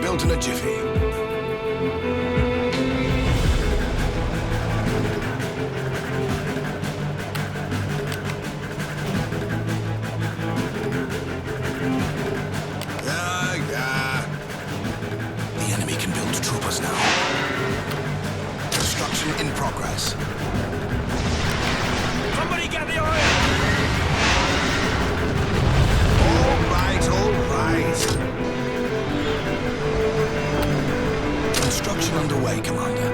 Built in a jiffy. Yeah. The enemy can build troopers now. Construction in progress. Somebody get the oil! All right, all right. Construction underway, Commander.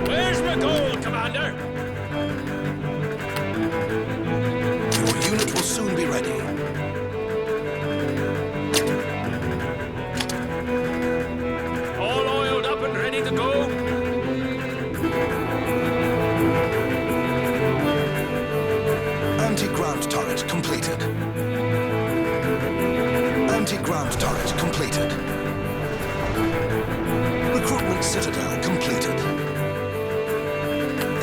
Where's my gold, Commander? Your unit will soon be ready. All oiled up and ready to go? Anti-ground turret completed. Anti-ground turret completed. Recruitment citadel completed.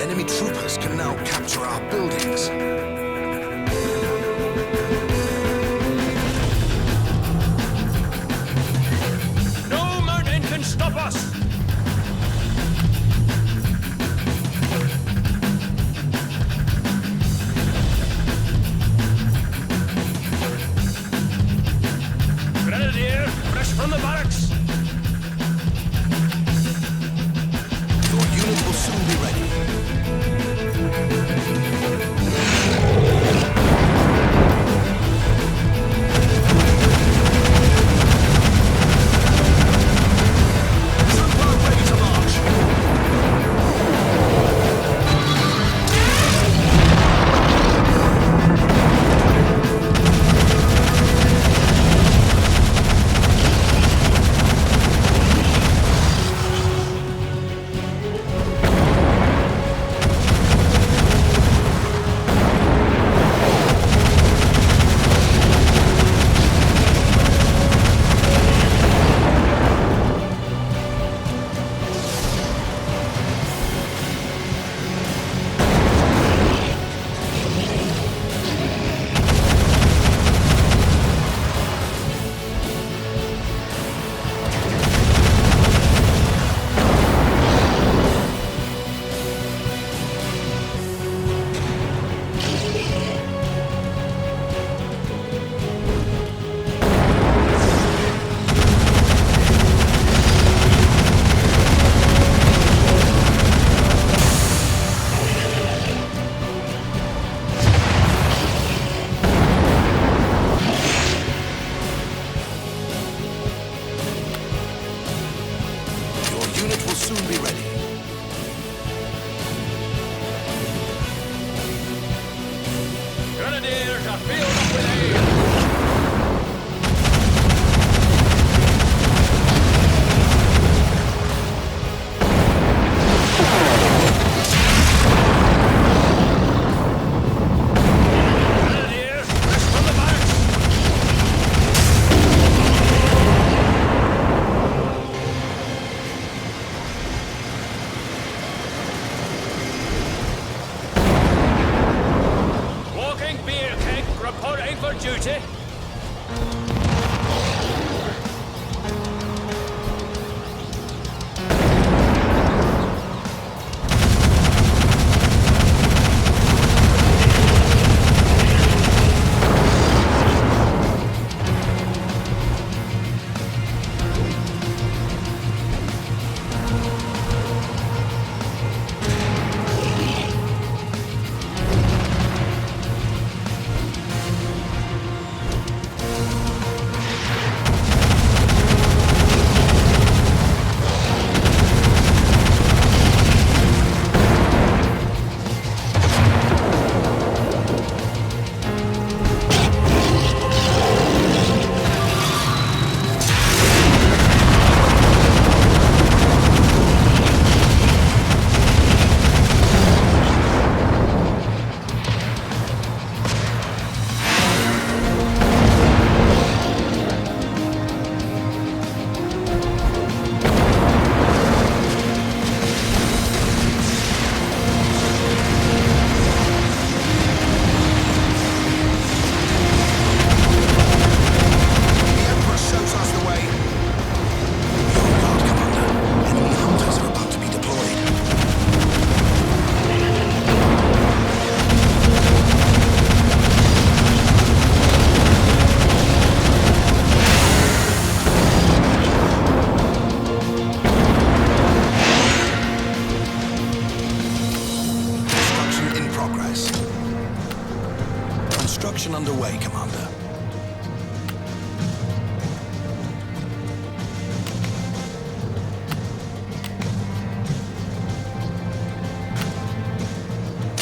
Enemy troopers can now capture our buildings. No mountain can stop us! Grenadier, fresh from the barracks! Your unit will soon be ready. Trooper ready to march. soon be ready. Grenadiers are filled up with aid. Reporting for duty. underway, Commander.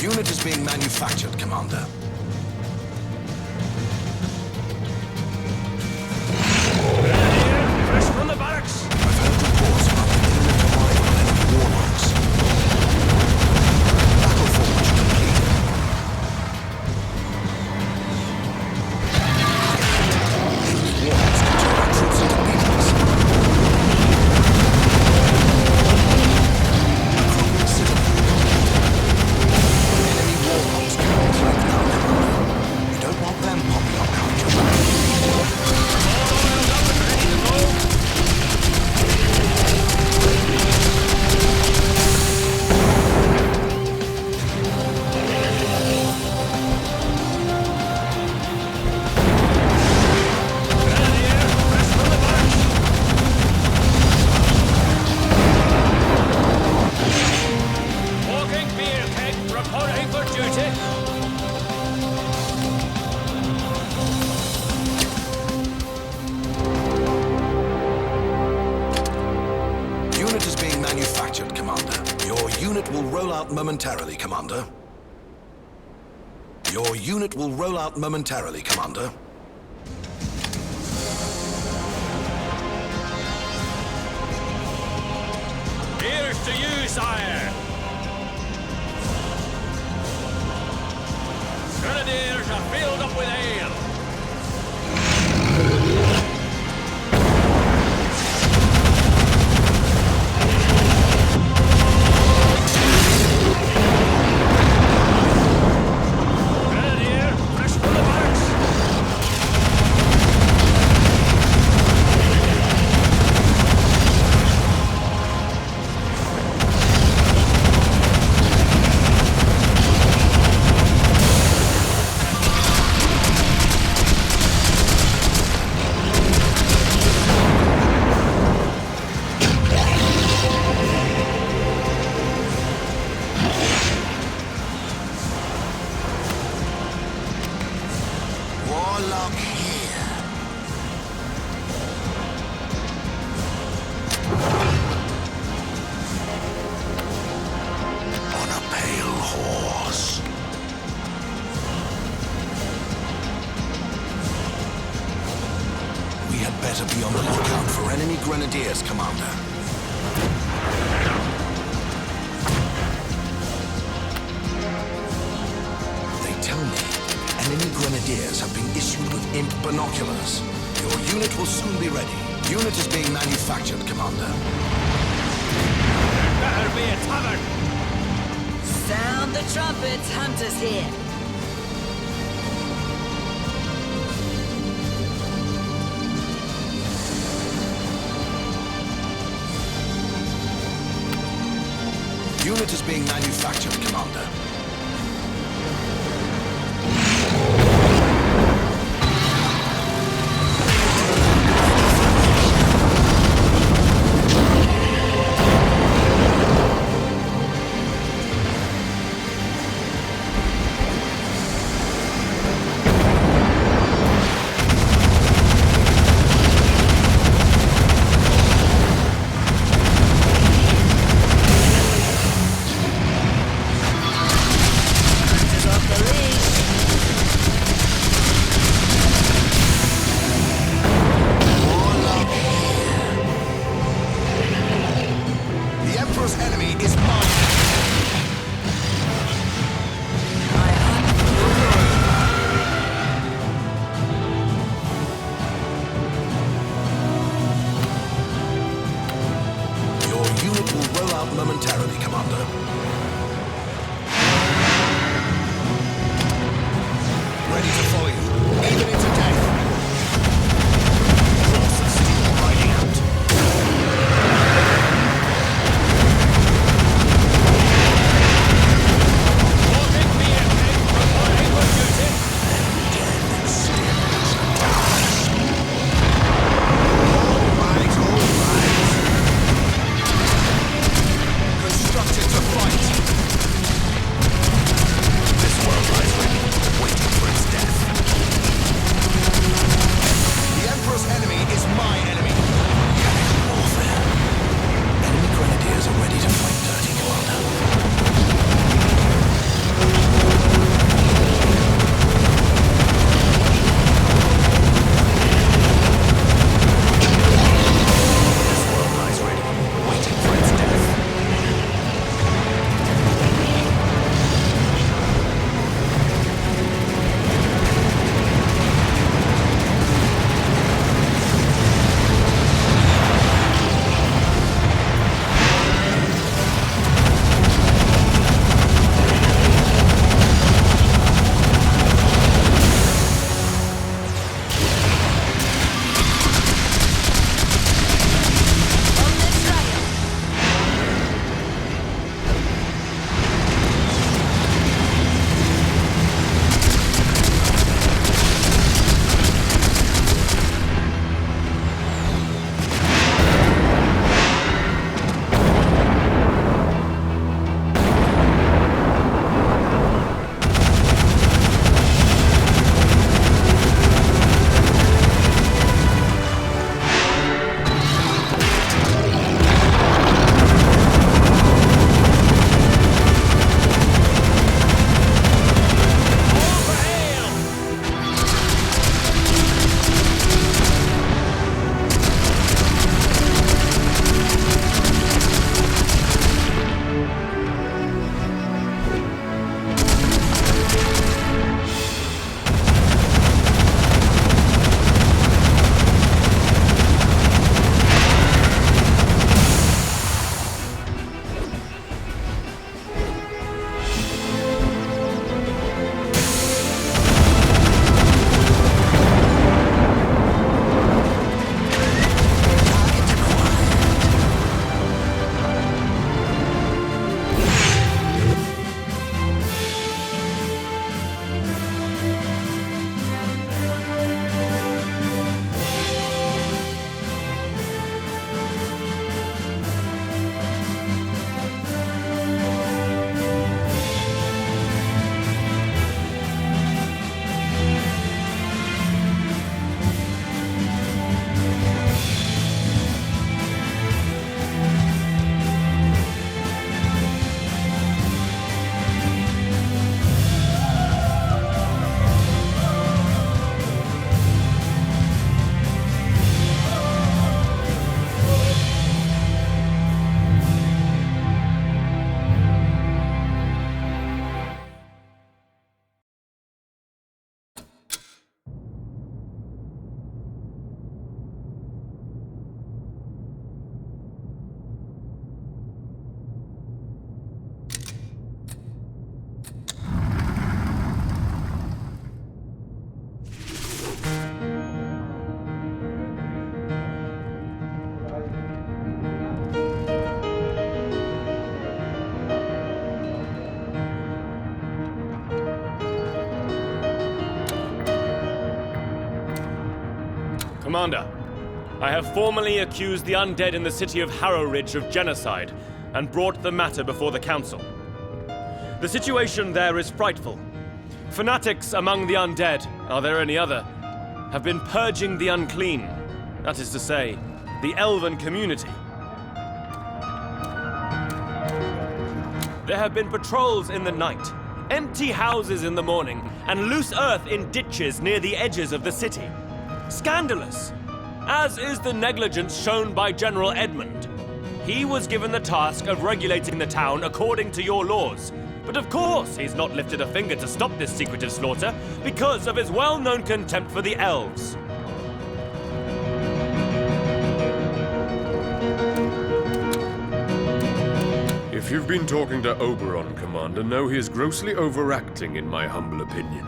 Unit is being manufactured, Commander. Grenadier, fresh from the barracks. I've heard reports about the imminent arrival of enemy warlocks. Battle forge complete. Enemy warlocks can turn our troops into beetles. Recruitment citadel complete. Enemy warlocks can be tracked down, Commander. We don't want them popping up out your back. Walking beer keg, reporting for duty. Unit is being manufactured, Commander. Your unit will roll out momentarily, Commander. Your unit will roll out momentarily, Commander. Here's to you, sire. Grenadiers are filled up with ale. Grenadier, fresh from the barracks. Warlock here. On a pale horse. We had better be on the lookout for enemy grenadiers, Commander. They tell me enemy grenadiers have been issued with imp binoculars. Your unit will soon be ready. Unit is being manufactured, Commander. Better be a tavern. Sound the trumpets, hunters here. Unit is being manufactured, Commander. Commander, I have formally accused the undead in the city of Harrow Ridge of genocide and brought the matter before the Council. The situation there is frightful. Fanatics among the undead, are there any other, have been purging the unclean, that is to say, the elven community. There have been patrols in the night, empty houses in the morning, and loose earth in ditches near the edges of the city. Scandalous! As is the negligence shown by General Edmund. He was given the task of regulating the town according to your laws. But of course he's not lifted a finger to stop this secretive slaughter because of his well-known contempt for the elves. If you've been talking to Oberon, Commander, know he is grossly overacting, in my humble opinion.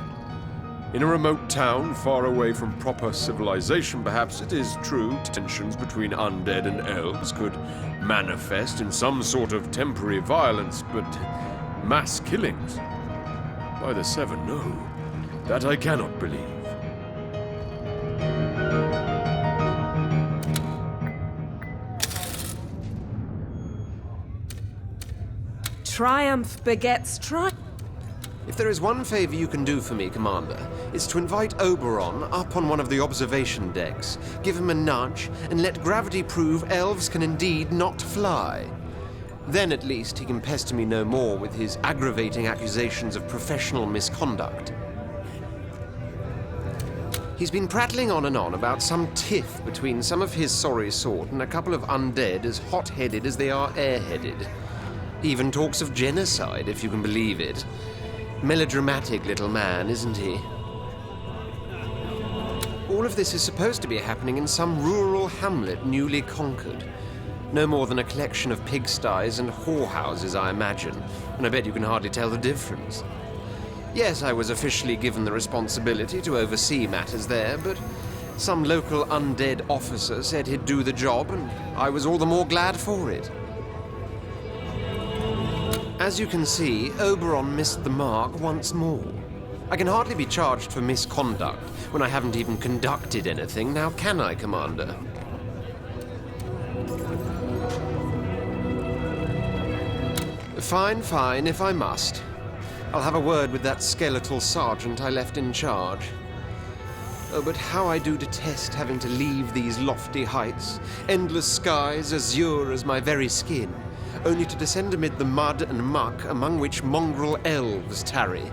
In a remote town, far away from proper civilization, perhaps it is true tensions between undead and elves could manifest in some sort of temporary violence, but mass killings? By the Seven, no. That I cannot believe. Triumph begets triumph. If there is one favor you can do for me, Commander, it's to invite Oberon up on one of the observation decks, give him a nudge, and let gravity prove elves can indeed not fly. Then at least he can pester me no more with his aggravating accusations of professional misconduct. He's been prattling on and on about some tiff between some of his sorry sort and a couple of undead as hot-headed as they are airheaded. He even talks of genocide, if you can believe it. Melodramatic little man, isn't he? All of this is supposed to be happening in some rural hamlet newly conquered. No more than a collection of pigsties and whorehouses, I imagine, and I bet you can hardly tell the difference. Yes, I was officially given the responsibility to oversee matters there, but some local undead officer said he'd do the job, and I was all the more glad for it. As you can see, Oberon missed the mark once more. I can hardly be charged for misconduct when I haven't even conducted anything, now can I, Commander? Fine, if I must. I'll have a word with that skeletal sergeant I left in charge. Oh, but how I do detest having to leave these lofty heights, endless skies azure as my very skin, only to descend amid the mud and muck among which mongrel elves tarry.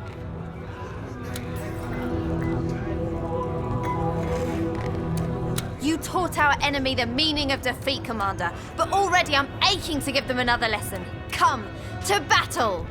You taught our enemy the meaning of defeat, Commander, but already I'm aching to give them another lesson. Come, to battle!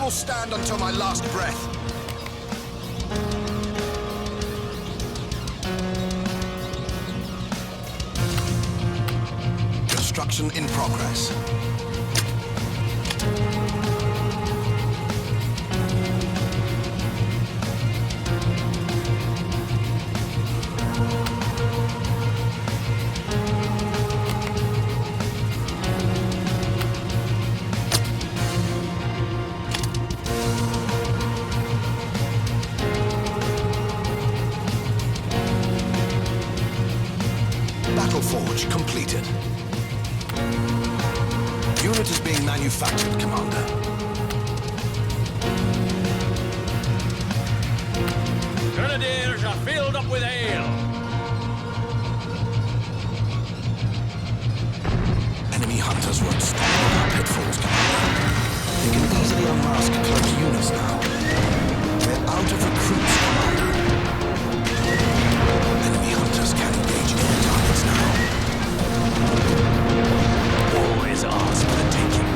will stand until my last breath. Construction in progress. Battle Forge completed. Unit is being manufactured, Commander. Grenadiers are filled up with ale. Enemy hunters won't stop in our pitfalls, Commander. They can easily unmask close units now. They're out of recruits, Commander. Enemy hunters can engage air targets now. War is ours for the taking.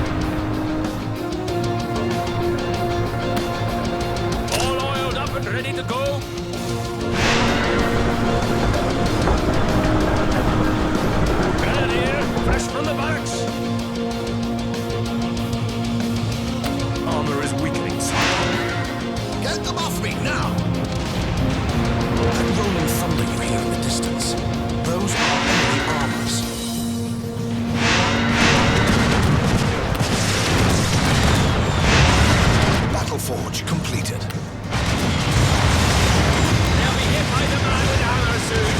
All oiled up and ready to go. Grenadier, fresh from the barracks. Armor is weakening, sire. Get them off me now! That rolling thunder you hear in the distance, those are enemy armors. Battle Forge completed. They'll be hit by the man with armor soon.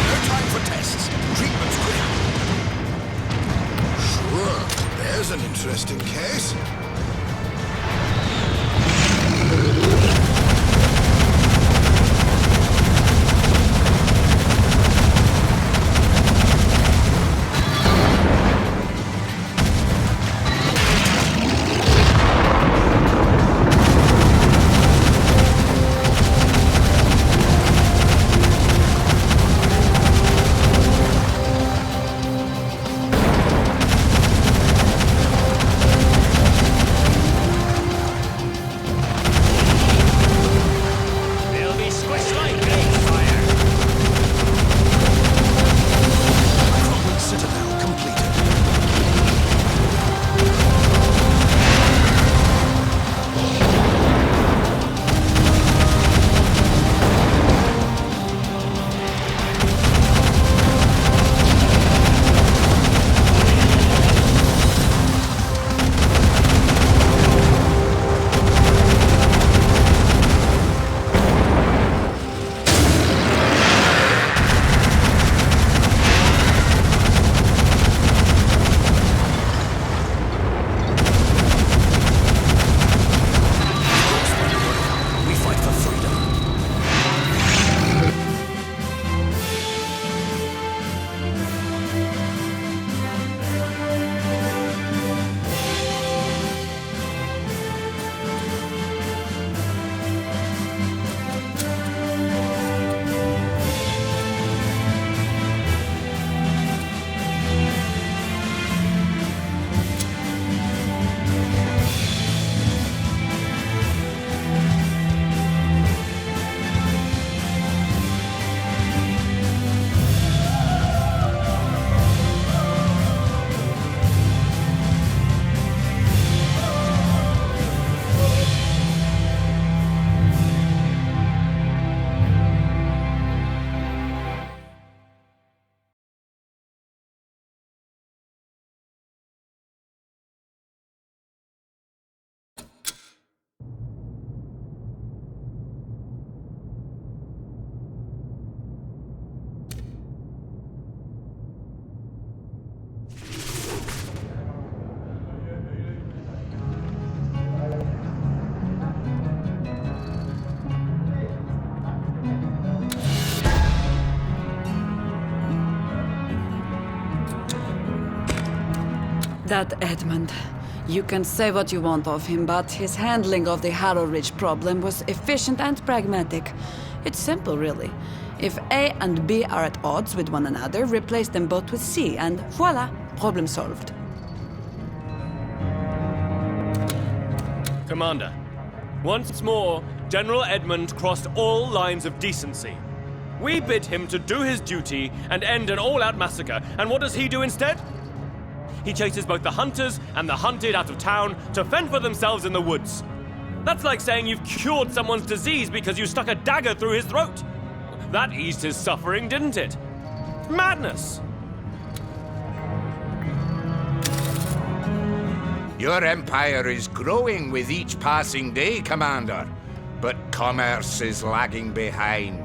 No time for tests. Treatment's quick. Sure, there's an interesting case. They'll be squished like grape fire. Cromwell Citadel completed. We fight for freedom. That Edmund. You can say what you want of him, but his handling of the Harrow Ridge problem was efficient and pragmatic. It's simple, really. If A and B are at odds with one another, replace them both with C, and voila, problem solved. Commander, once more, General Edmund crossed all lines of decency. We bid him to do his duty and end an all-out massacre, and what does he do instead? He chases both the hunters and the hunted out of town to fend for themselves in the woods. That's like saying you've cured someone's disease because you stuck a dagger through his throat. That eased his suffering, didn't it? Madness! Your empire is growing with each passing day, Commander, but commerce is lagging behind.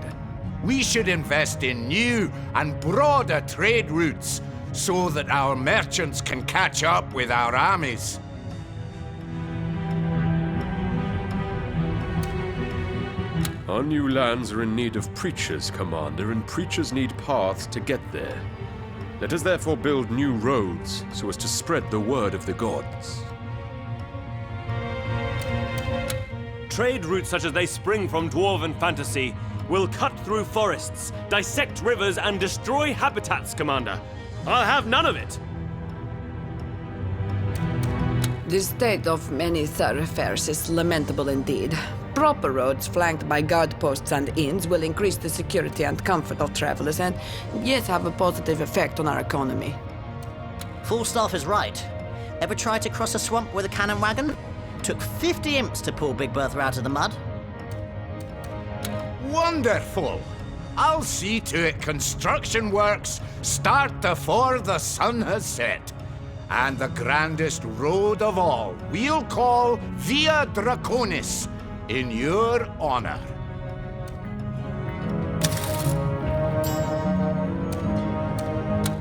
We should invest in new and broader trade routes so that our merchants can catch up with our armies. Our new lands are in need of preachers, Commander, and preachers need paths to get there. Let us therefore build new roads so as to spread the word of the gods. Trade routes such as they spring from dwarven fantasy will cut through forests, dissect rivers, and destroy habitats, Commander. I'll have none of it. The state of many thoroughfares is lamentable indeed. Proper roads flanked by guard posts and inns will increase the security and comfort of travelers and, yes, have a positive effect on our economy. Falstaff is right. Ever tried to cross a swamp with a cannon wagon? Took 50 imps to pull Big Bertha out of the mud. Wonderful! I'll see to it construction works start before the sun has set. And the grandest road of all we'll call Via Draconis, in your honor.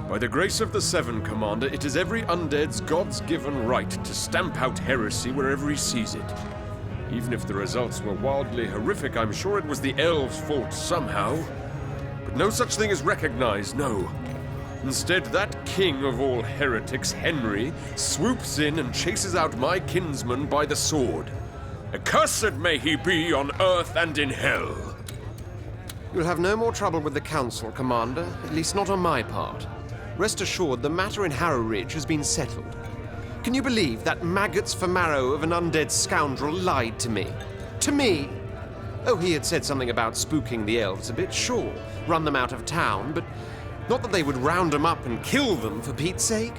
By the grace of the Seven, Commander, it is every undead's God's-given right to stamp out heresy wherever he sees it. Even if the results were wildly horrific, I'm sure it was the elves' fault somehow. But no such thing is recognized, no. Instead, that king of all heretics, Henry, swoops in and chases out my kinsman by the sword. Accursed may he be on earth and in hell. You'll have no more trouble with the Council, Commander, at least not on my part. Rest assured, the matter in Harrow Ridge has been settled. Can you believe that maggots for marrow of an undead scoundrel lied to me? To me? Oh, he had said something about spooking the elves a bit, sure. Run them out of town, but not that they would round them up and kill them for Pete's sake.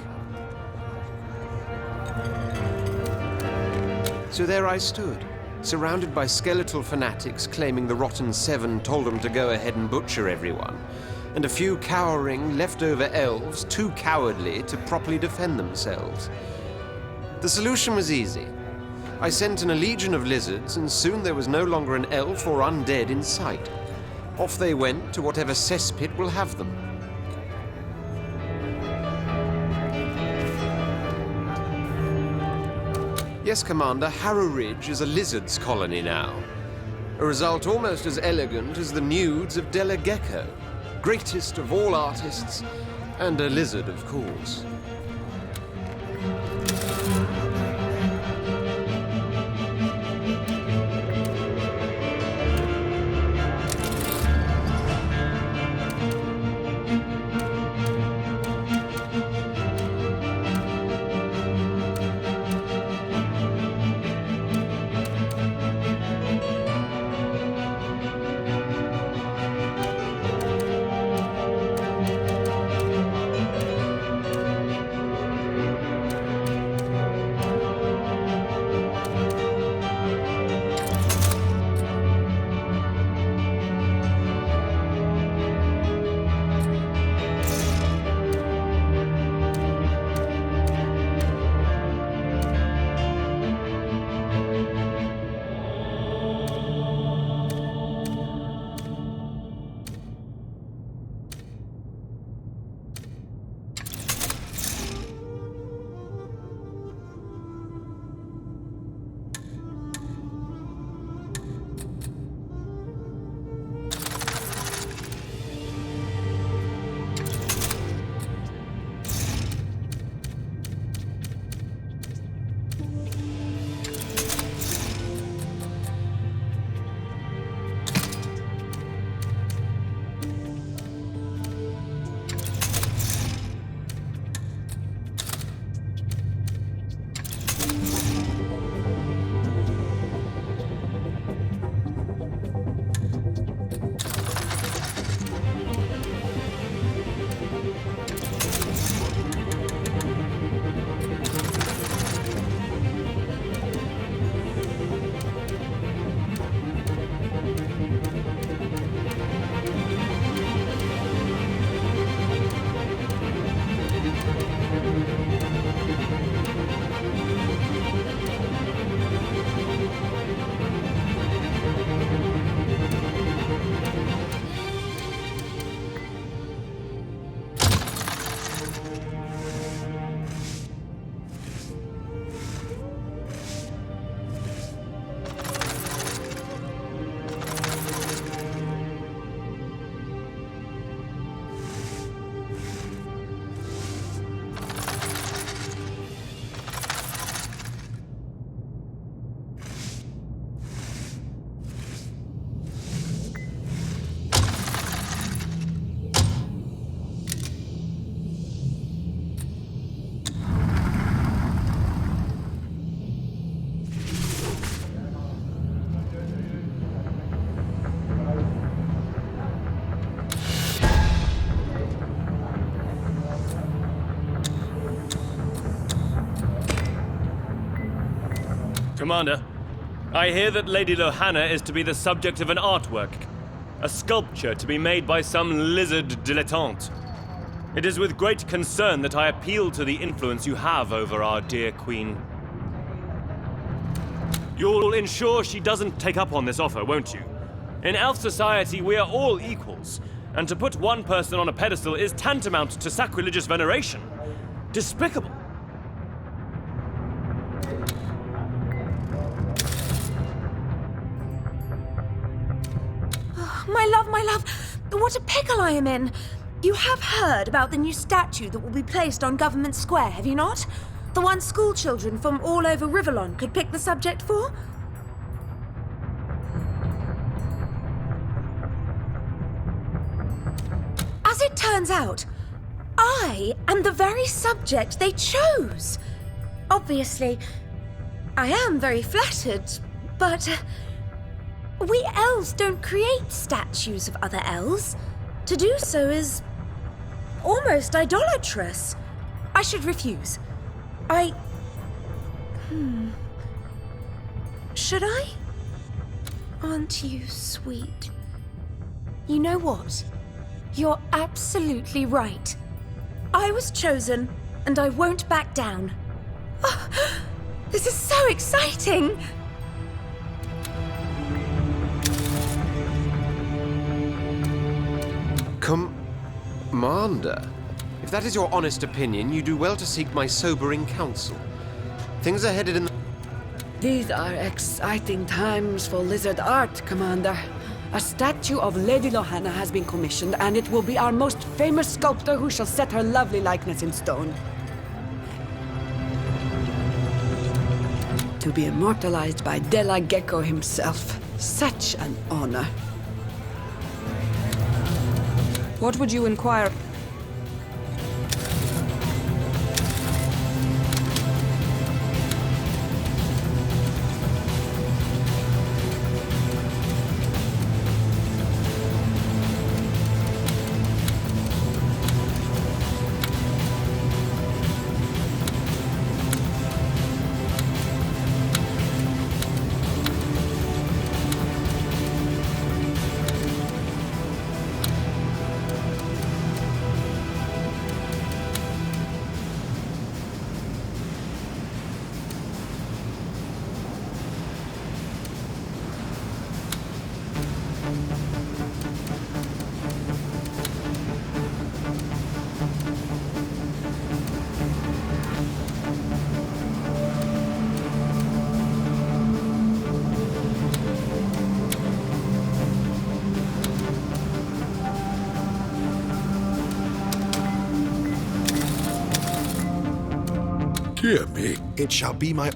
So there I stood, surrounded by skeletal fanatics claiming the Rotten Seven told them to go ahead and butcher everyone, and a few cowering, leftover elves too cowardly to properly defend themselves. The solution was easy. I sent in a legion of lizards, and soon there was no longer an elf or undead in sight. Off they went to whatever cesspit will have them. Yes, Commander, Harrow Ridge is a lizard's colony now. A result almost as elegant as the nudes of Della Gecko, greatest of all artists, and a lizard, of course. Commander, I hear that Lady Lohanna is to be the subject of an artwork, a sculpture to be made by some lizard dilettante. It is with great concern that I appeal to the influence you have over our dear Queen. You'll ensure she doesn't take up on this offer, won't you? In elf society, we are all equals, and to put one person on a pedestal is tantamount to sacrilegious veneration. Despicable. My love, what a pickle I am in. You have heard about the new statue that will be placed on Government Square, have you not? The one school children from all over Rivellon could pick the subject for? As it turns out, I am the very subject they chose. Obviously, I am very flattered, but we elves don't create statues of other elves. To do so is almost idolatrous. I should refuse. Should I? Aren't you sweet? You know what? You're absolutely right. I was chosen, and I won't back down. Oh, this is so exciting! Commander, if that is your honest opinion, you do well to seek my sobering counsel. Things are headed in the... These are exciting times for lizard art, Commander. A statue of Lady Lohanna has been commissioned, and it will be our most famous sculptor who shall set her lovely likeness in stone. To be immortalized by Della Gecko himself. Such an honor. What would you inquire? Dear me, it shall be my...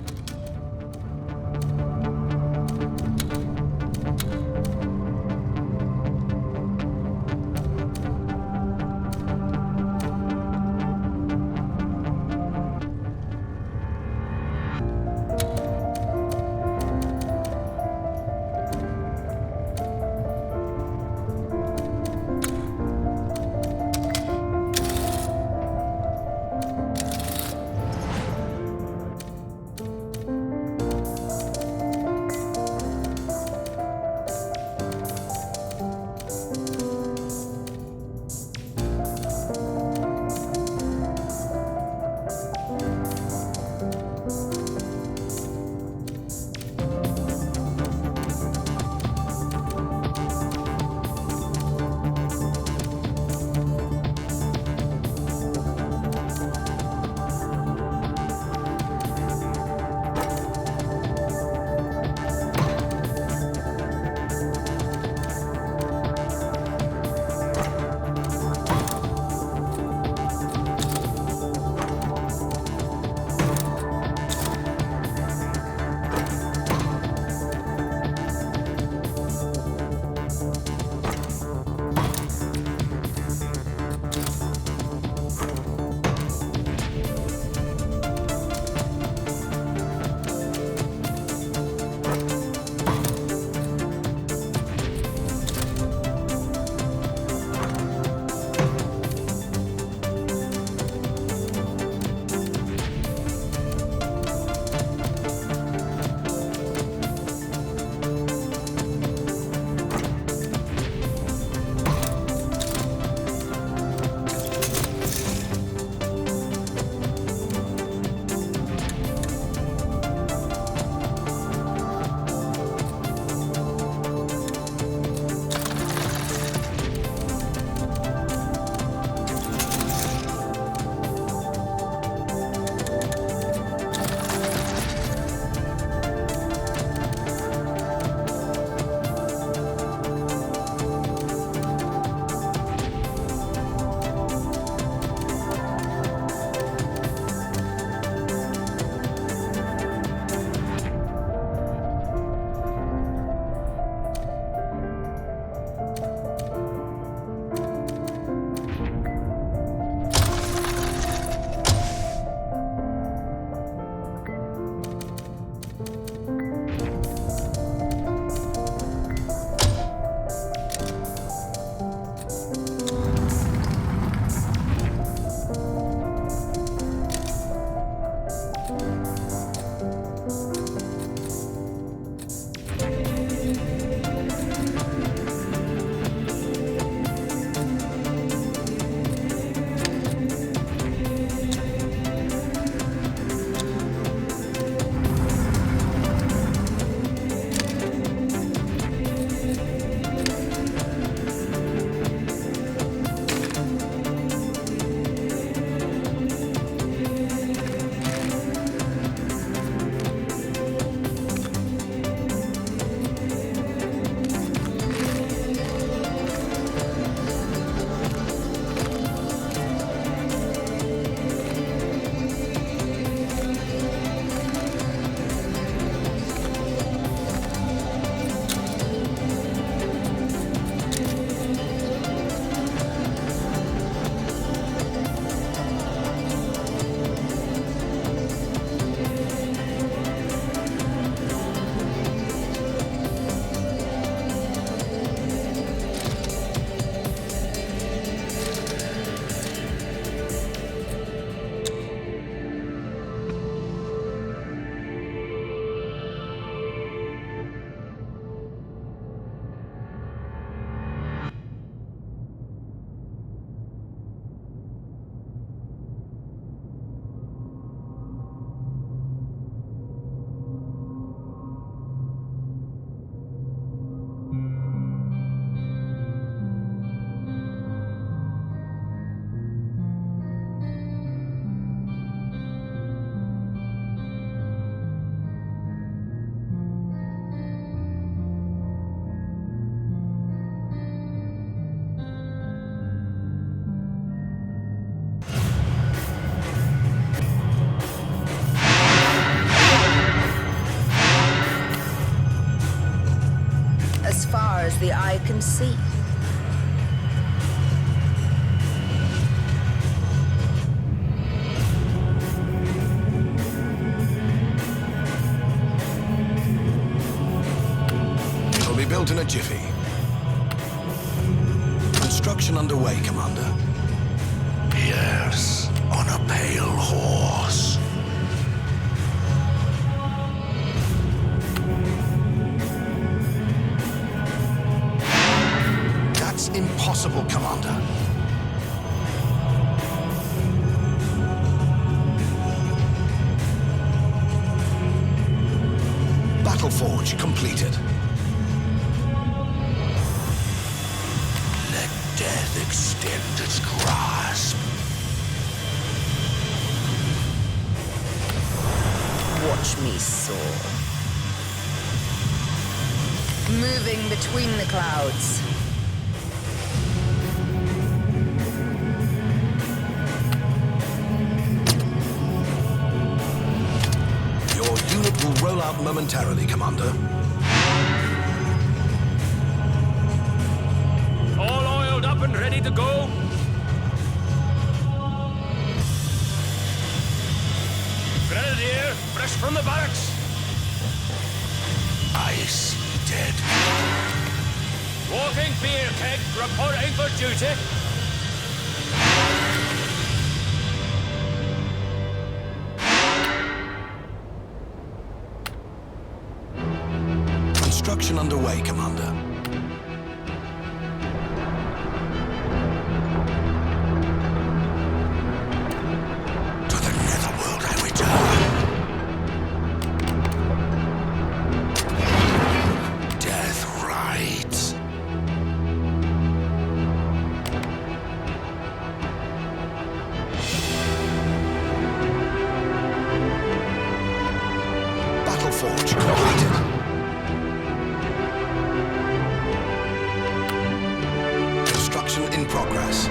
can see. It'll be built in a jiffy. Construction underway, Commander. Yes, on a pale horse. That's impossible, Commander. Battle Forge completed. Let death extend its grasp. Watch me soar. Moving between the clouds. Your unit will roll out momentarily, Commander. All oiled up and ready to go? Grenadier, fresh from the barracks. I see dead. Walking beer keg, reporting for duty. Construction underway, Commander. To the netherworld I return. Death rides. Battle Forge completed. Construction in progress.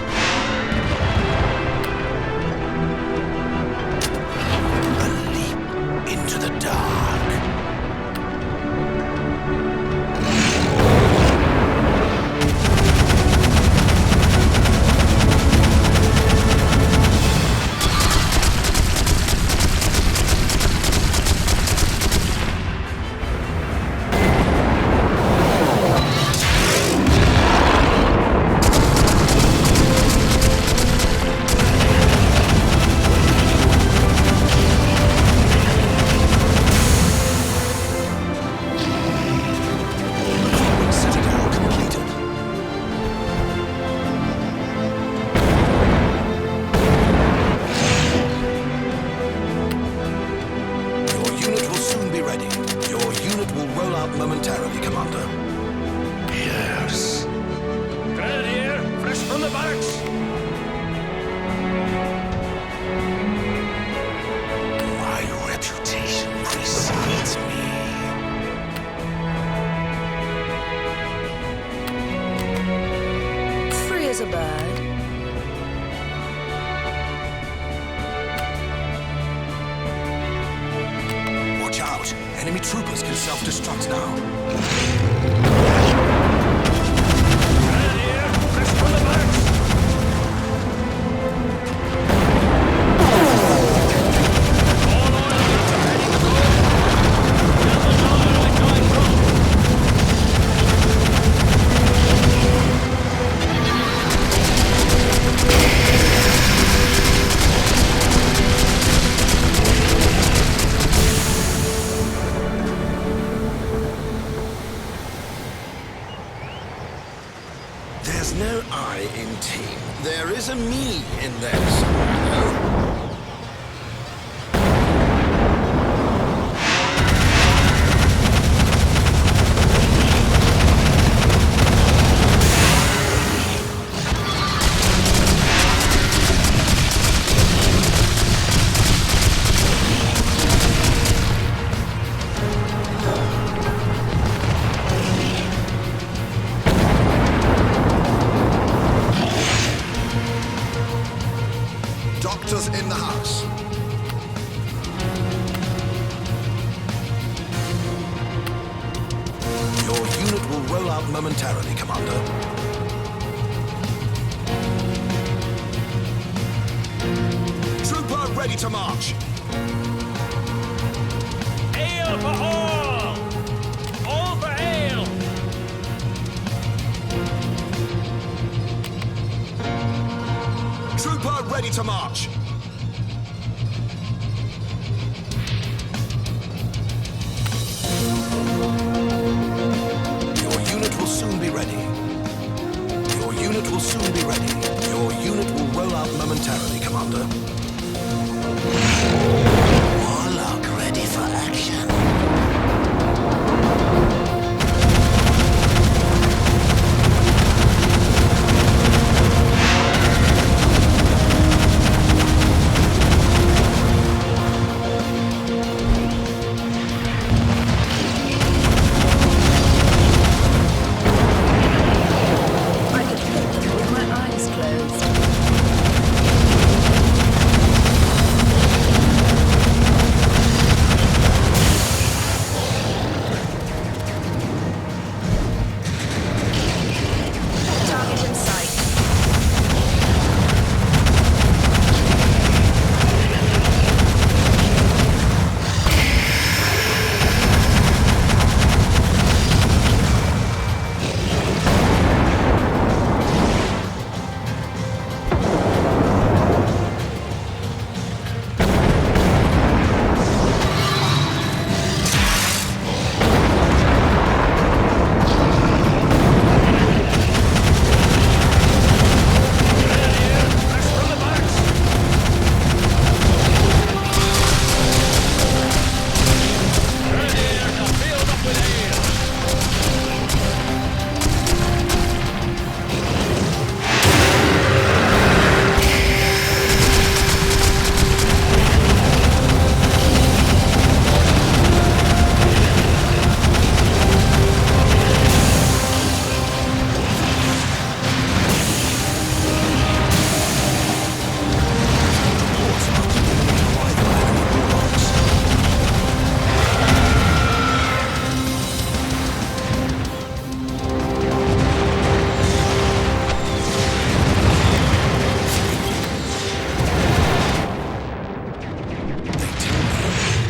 A leap into the dark. Citadel completed. Your unit will soon be ready. Your unit will roll out momentarily, Commander. Yes. Grenadier, fresh from the barracks. My reputation precedes me. Free as a bird. Watch out! Enemy troopers can self-destruct now. Grenadier, fresh from the barracks. All oiled up and ready to go. Just as long as I join from. There's no I in team. There is a me in there somewhere, though. Doctors in the house. Your unit will will roll out momentarily, Commander. Trooper ready to march. Ale for all! All for ale! Trooper ready to march. Your unit will soon be ready. Your unit will soon be ready. Your unit will roll out momentarily, Commander. Warlock ready for action. I could hit them with my eyes closed. Target in sight.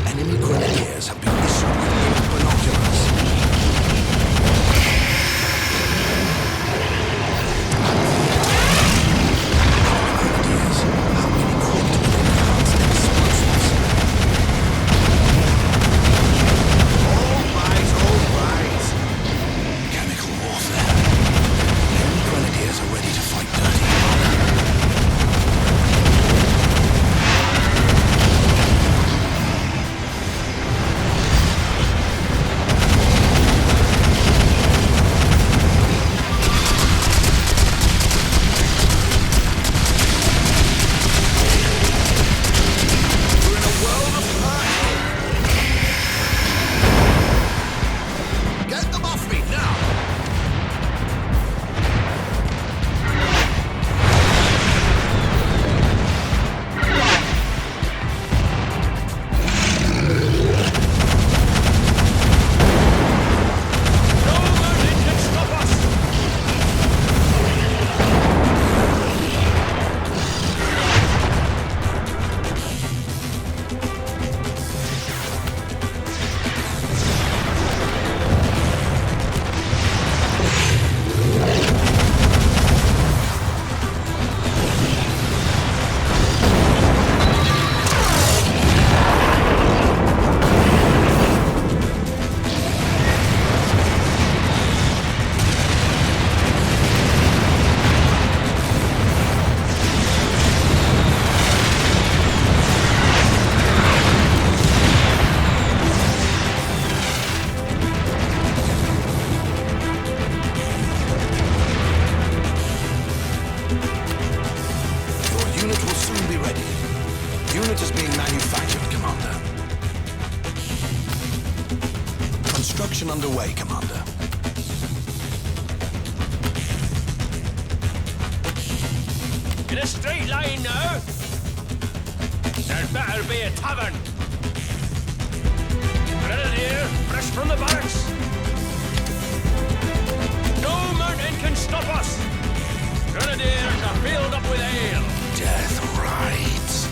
Enemy grenadiers have been issued with binoculars. Grenadiers have been equipped with enhanced explosives. All right. Chemical warfare. Enemy grenadiers are ready to fight dirty. Get them off me now! Nobody can stop us! Your unit will soon be ready. Unit is being manufactured, Commander. Construction underway, Commander. In a straight line now? There'd better be a tavern. Grenadier, fresh from the barracks. Nothing can stop us! Grenadiers are filled up with ale! Death rides.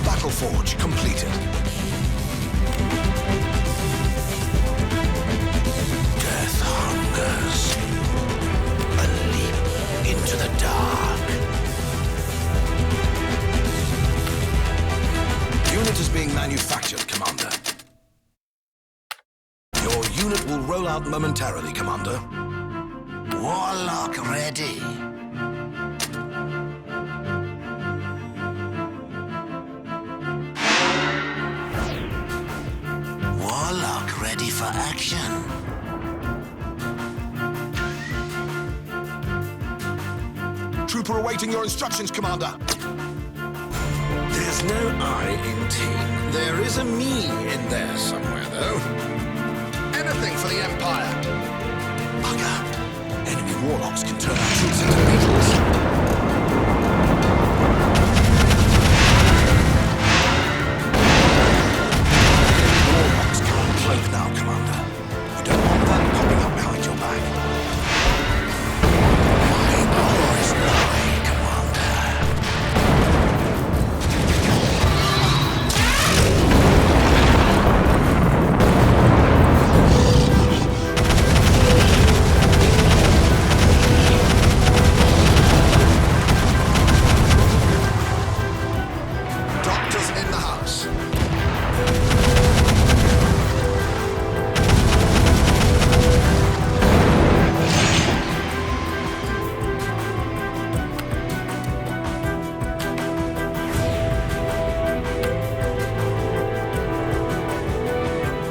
Battle Forge completed. Death hungers. A leap into the dark. Unit is being manufactured, Commander. Your unit will roll out momentarily, Commander. Warlock ready. Warlock ready for action. Trooper awaiting your instructions, Commander. There's no I in team. There is a me in there somewhere, though. Anything for the Empire. Bugger. Enemy warlocks can turn our troops into beetles. Warlocks can't cloak now, Commander. You don't want that popping up behind your back. My hour is nigh, Commander. Doctors in the house.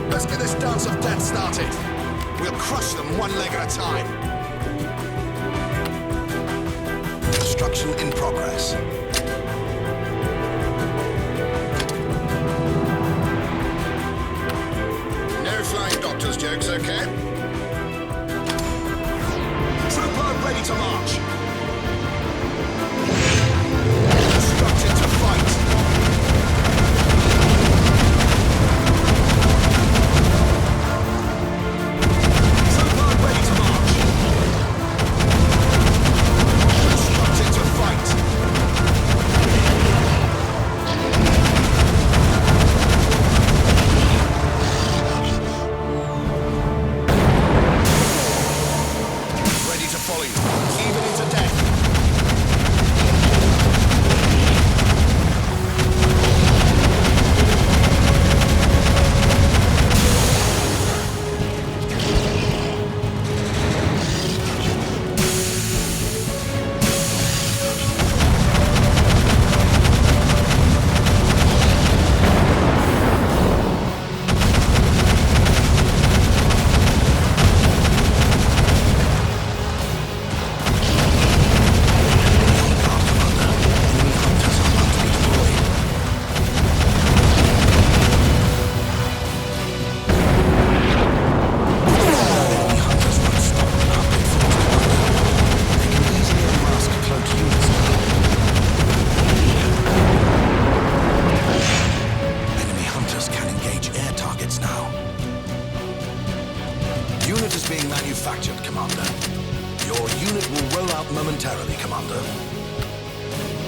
Let's get this dance of death started. We'll crush them one leg at a time. Construction in progress. No flying doctors jokes, okay? Trooper ready to march. Instructed to fight. Trooper ready to march. Instructed to fight. Ready to follow you, even into death. Enemy hunters can engage air targets now. Unit is being manufactured, Commander. Your unit will roll out momentarily, Commander.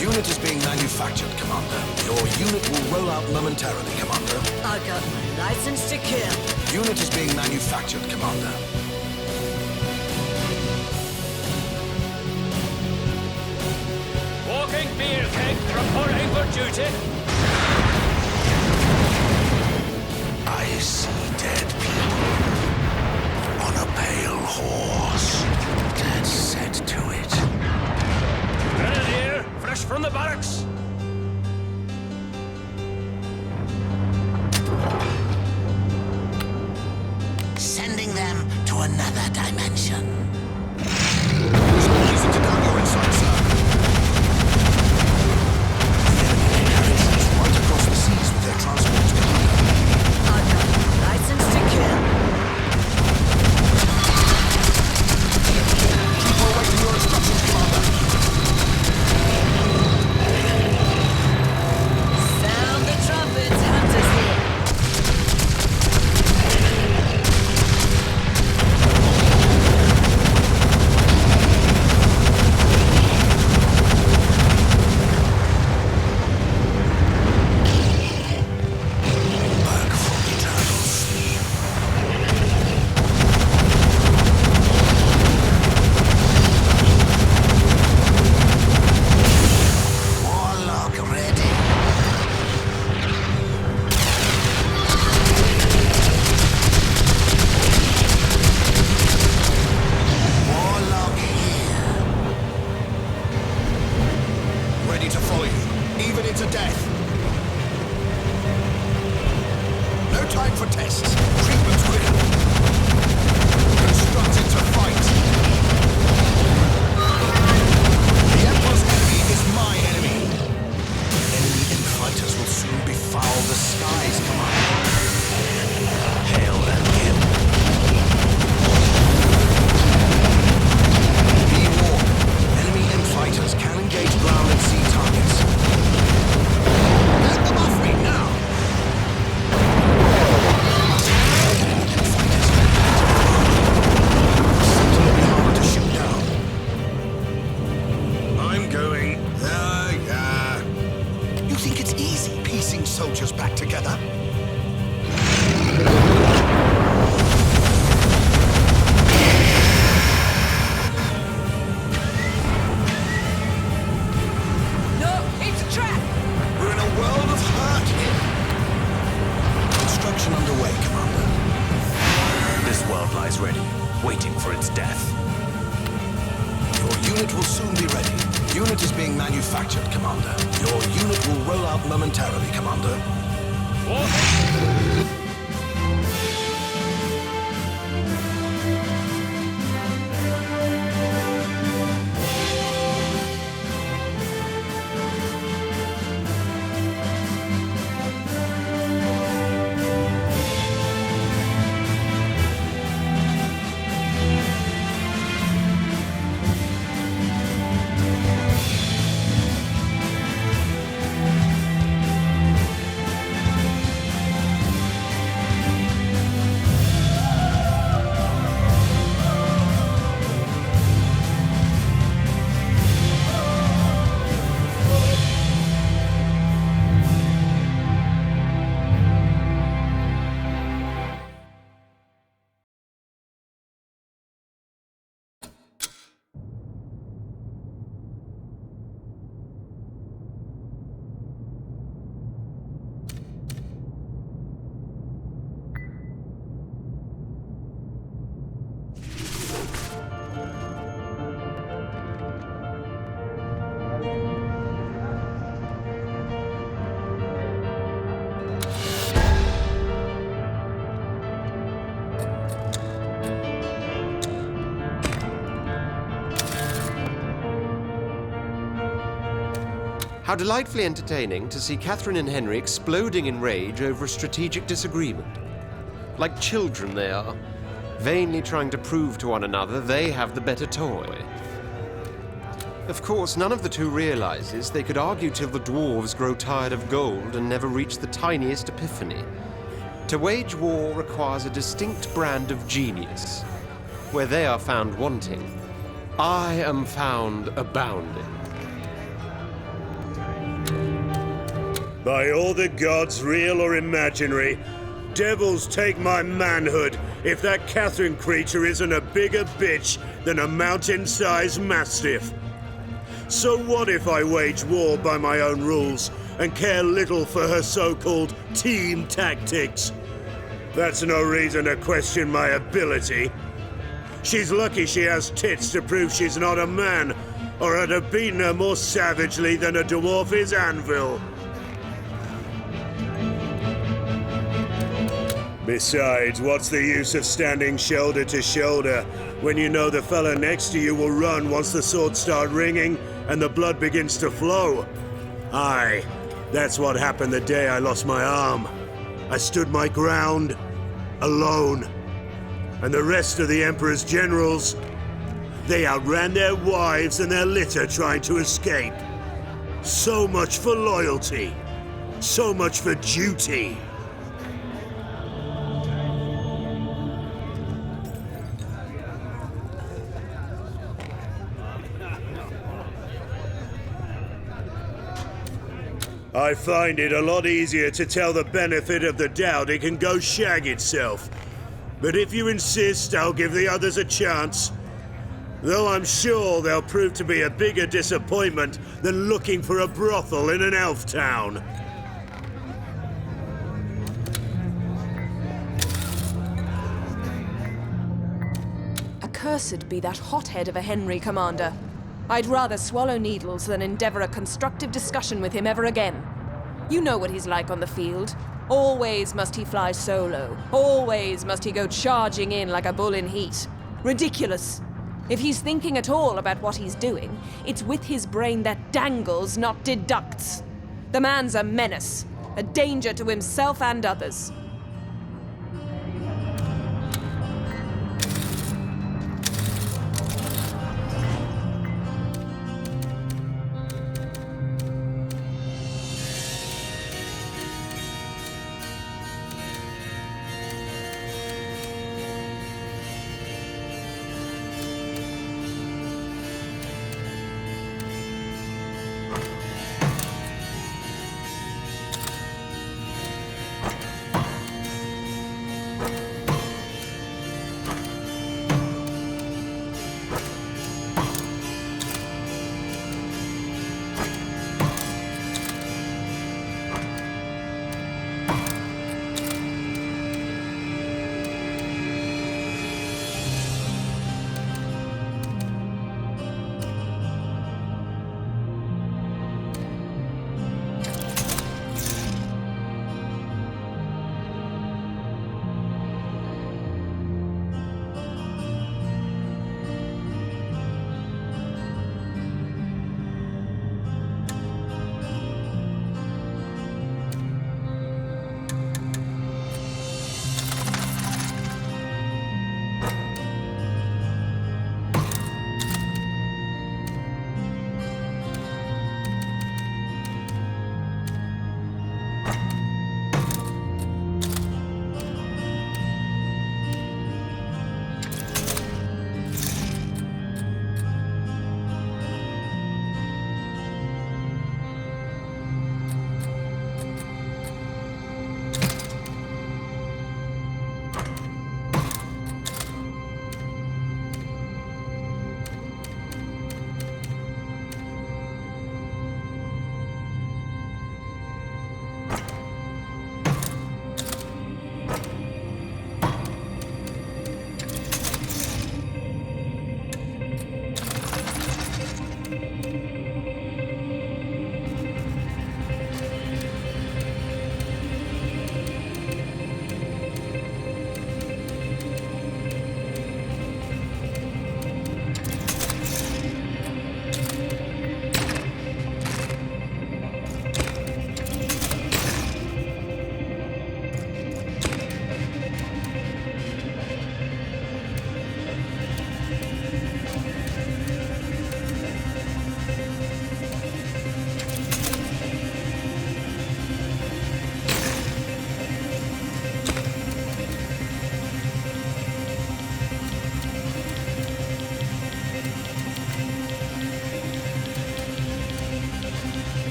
Unit is being manufactured, Commander. Your unit will roll out momentarily, Commander. I got my license to kill. Unit is being manufactured, Commander. Walking beer keg reporting for duty. I see dead people on a pale horse. Dead set to it. Grenadier, fresh from the barracks. Sending them to another dimension. Right across the seas with their transport, Commander. I got my license to kill. to follow you, even into death. No time for tests. Treatment's quicker. Constructed to fight. The Emperor's enemy is my enemy. Enemy infighters will soon befoul the skies, Commander. Hail them in. Be warned. Enemy infighters can engage ground and sea targets. Get them off me now! Soldiers back together. No, it's a trap! We're in a world of hurt here. Construction underway, Commander. This world lies ready, waiting for its death. Your unit will soon be ready. Unit is being manufactured, Commander. Your unit will roll out momentarily, Commander. What? How delightfully entertaining to see Catherine and Henry exploding in rage over a strategic disagreement. Like children they are, vainly trying to prove to one another they have the better toy. Of course, none of the two realizes they could argue till the dwarves grow tired of gold and never reach the tiniest epiphany. To wage war requires a distinct brand of genius. Where they are found wanting, I am found abounding. By all the gods, real or imaginary, devils take my manhood if that Catherine creature isn't a bigger bitch than a mountain-sized mastiff. So what if I wage war by my own rules and care little for her so-called team tactics? That's no reason to question my ability. She's lucky she has tits to prove she's not a man, or I'd have beaten her more savagely than a dwarf is anvil. Besides, what's the use of standing shoulder to shoulder when you know the fella next to you will run once the swords start ringing and the blood begins to flow? Aye, that's what happened the day I lost my arm. I stood my ground, alone. And the rest of the Emperor's generals, they outran their wives and their litter trying to escape. So much for loyalty. So much for duty. I find it a lot easier to tell the benefit of the doubt it can go shag itself. But if you insist, I'll give the others a chance. Though I'm sure they'll prove to be a bigger disappointment than looking for a brothel in an elf town. Accursed be that hothead of a Henry, Commander. I'd rather swallow needles than endeavor a constructive discussion with him ever again. You know what he's like on the field. Always must he fly solo. Always must he go charging in like a bull in heat. Ridiculous. If he's thinking at all about what he's doing, it's with his brain that dangles, not deducts. The man's a menace, a danger to himself and others.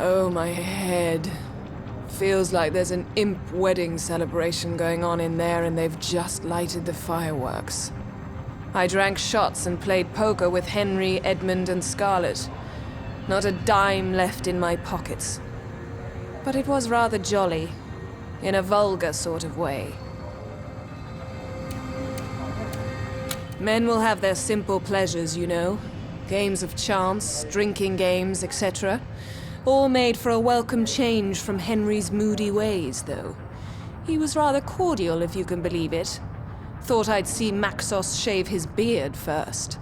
Oh, my head. Feels like there's an imp wedding celebration going on in there and they've just lighted the fireworks. I drank shots and played poker with Henry, Edmund, and Scarlet. Not a dime left in my pockets. But it was rather jolly, in a vulgar sort of way. Men will have their simple pleasures, you know. Games of chance, drinking games, etc. All made for a welcome change from Henry's moody ways, though. He was rather cordial, if you can believe it. Thought I'd see Maxos shave his beard first.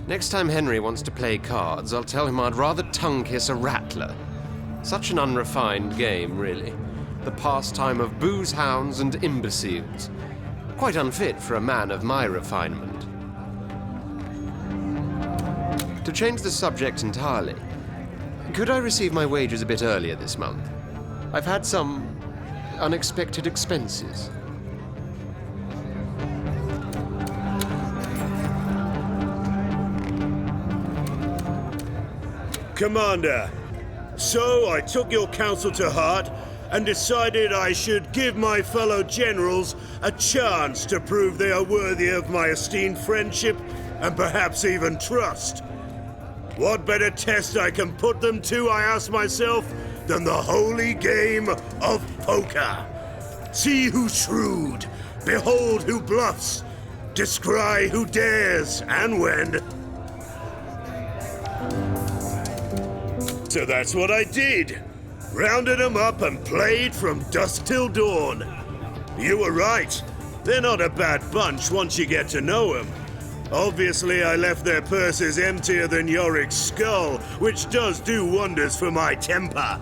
Next time Henry wants to play cards, I'll tell him I'd rather tongue-kiss a rattler. Such an unrefined game, really. The pastime of booze hounds and imbeciles. Quite unfit for a man of my refinement. To change the subject entirely, could I receive my wages a bit earlier this month? I've had some unexpected expenses. Commander, so I took your counsel to heart and decided I should give my fellow generals a chance to prove they are worthy of my esteemed friendship and perhaps even trust. What better test I can put them to, I ask myself, than the holy game of poker? See who's shrewd, behold who bluffs, descry who dares and when. So that's what I did. Rounded them up and played from dusk till dawn. You were right. They're not a bad bunch once you get to know them. Obviously, I left their purses emptier than Yorik's skull, which does do wonders for my temper.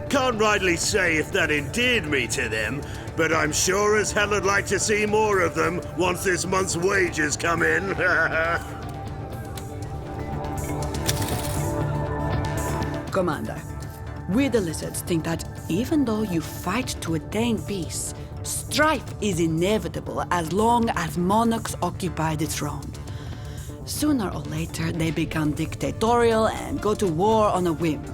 Can't rightly say if that endeared me to them, but I'm sure as hell would like to see more of them once this month's wages come in. Commander, we the Lizards think that even though you fight to attain peace, strife is inevitable as long as monarchs occupy the throne. Sooner or later, they become dictatorial and go to war on a whim.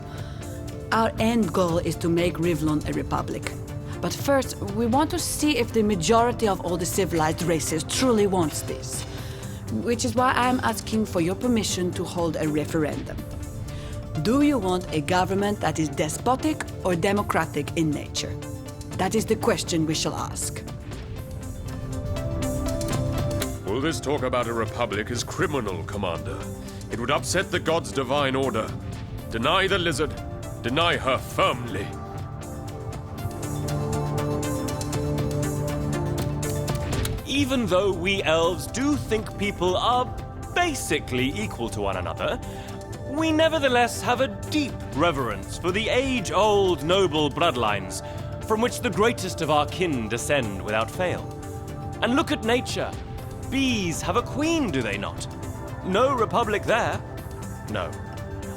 Our end goal is to make Rivlon a republic. But first, we want to see if the majority of all the civilized races truly wants this. Which is why I'm asking for your permission to hold a referendum. Do you want a government that is despotic or democratic in nature? That is the question we shall ask. Well, this talk about a republic is criminal, Commander. It would upset the gods' divine order. Deny the lizard. Deny her firmly. Even though we elves do think people are basically equal to one another, we nevertheless have a deep reverence for the age-old noble bloodlines from which the greatest of our kin descend without fail. And look at nature. Bees have a queen, do they not? No republic there. No,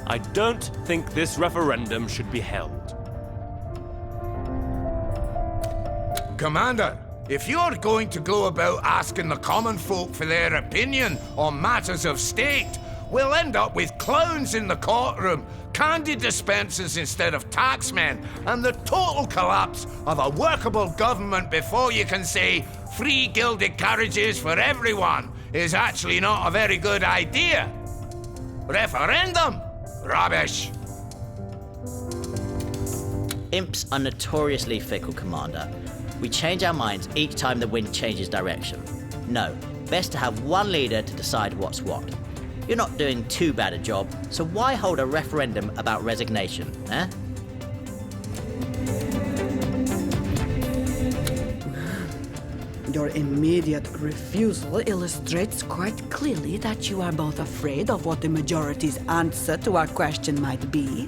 I don't think this referendum should be held. Commander, if you're going to go about asking the common folk for their opinion on matters of state, we'll end up with clowns in the courtroom, candy dispensers instead of taxmen, and the total collapse of a workable government before you can say free gilded carriages for everyone is actually not a very good idea. Referendum? Rubbish. Imps are notoriously fickle, Commander. We change our minds each time the wind changes direction. No, best to have one leader to decide what's what. You're not doing too bad a job, so why hold a referendum about resignation, eh? Your immediate refusal illustrates quite clearly that you are both afraid of what the majority's answer to our question might be,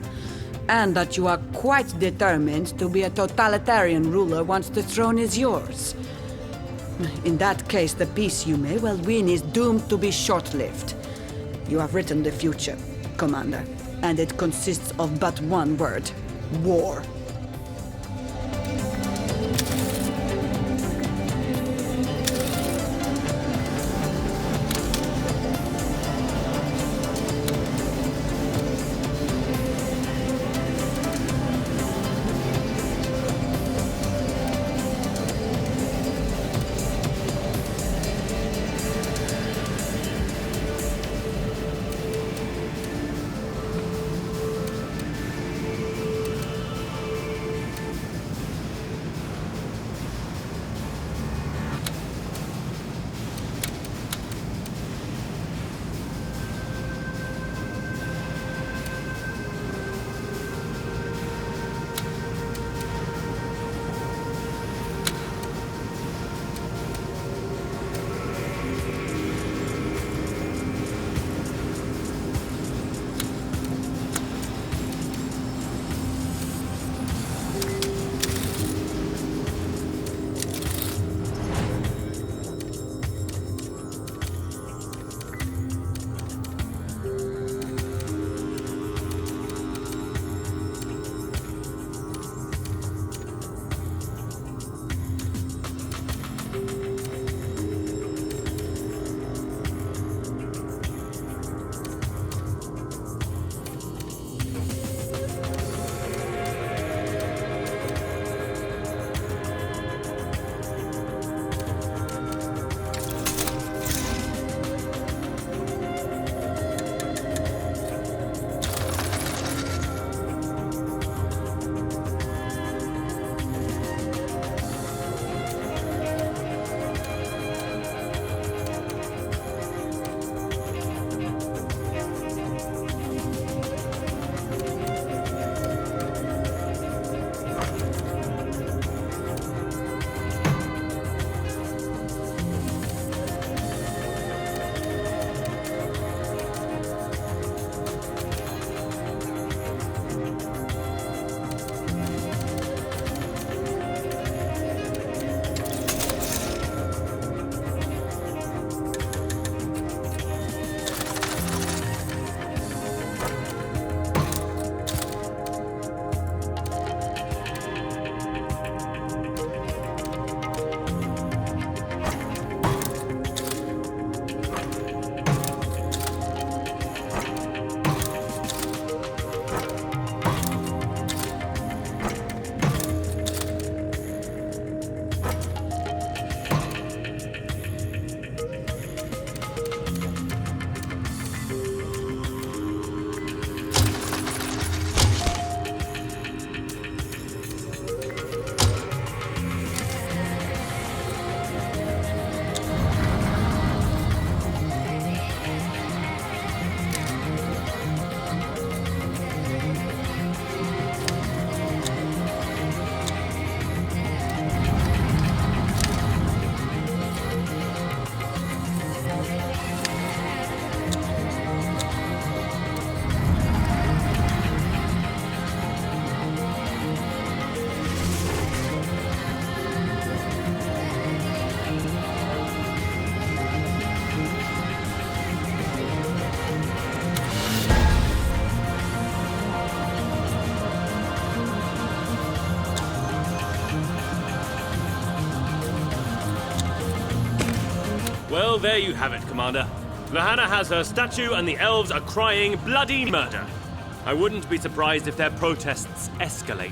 and that you are quite determined to be a totalitarian ruler once the throne is yours. In that case, the peace you may well win is doomed to be short-lived. You have written the future, Commander, and it consists of but one word: war. Well, there you have it, Commander. Lahanna has her statue and the elves are crying bloody murder. I wouldn't be surprised if their protests escalate.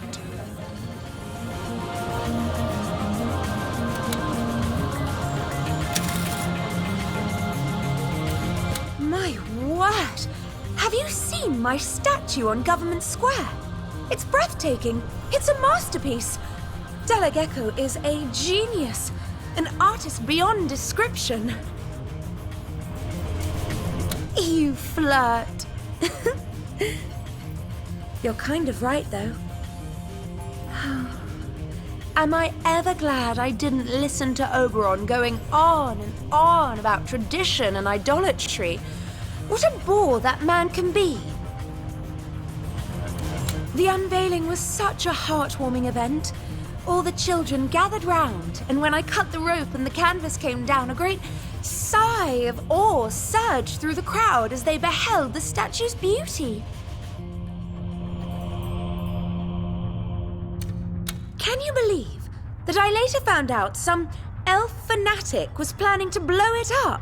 My word! Have you seen my statue on Government Square? It's breathtaking. It's a masterpiece. Delagecko is a genius. An artist beyond description. You flirt. You're kind of right, though. Am I ever glad I didn't listen to Oberon going on and on about tradition and idolatry? What a bore that man can be. The unveiling was such a heartwarming event. All the children gathered round, and when I cut the rope and the canvas came down, a great sigh of awe surged through the crowd as they beheld the statue's beauty. Can you believe that I later found out some elf fanatic was planning to blow it up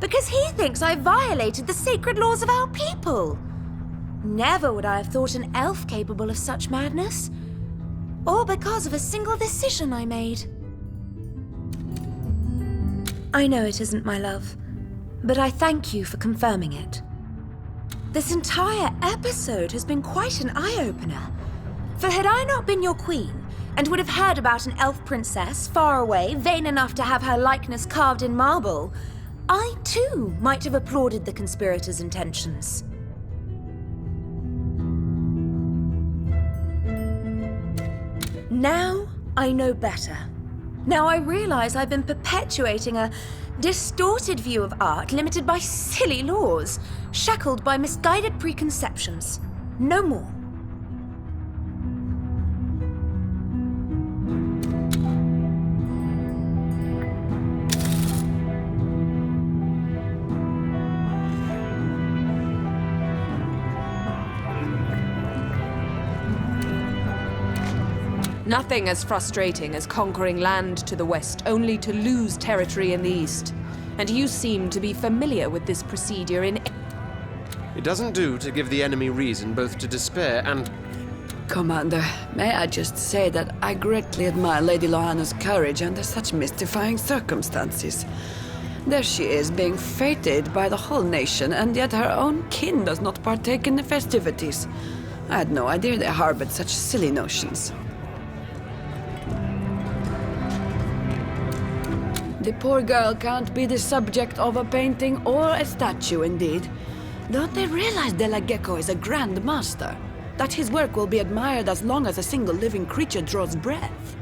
because he thinks I violated the sacred laws of our people? Never would I have thought an elf capable of such madness. All because of a single decision I made. I know it isn't, my love, but I thank you for confirming it. This entire episode has been quite an eye-opener. For had I not been your queen, and would have heard about an elf princess far away, vain enough to have her likeness carved in marble, I too might have applauded the conspirators' intentions. Now I know better. Now I realize I've been perpetuating a distorted view of art limited by silly laws, shackled by misguided preconceptions. No more. Nothing as frustrating as conquering land to the west, only to lose territory in the east. And you seem to be familiar with this procedure in... It doesn't do to give the enemy reason both to despair and... Commander, may I just say that I greatly admire Lady Lahanna's courage under such mystifying circumstances. There she is, being feted by the whole nation, and yet her own kin does not partake in the festivities. I had no idea they harbored such silly notions. The poor girl can't be the subject of a painting or a statue, indeed. Don't they realize Delagecko is a grand master? That his work will be admired as long as a single living creature draws breath?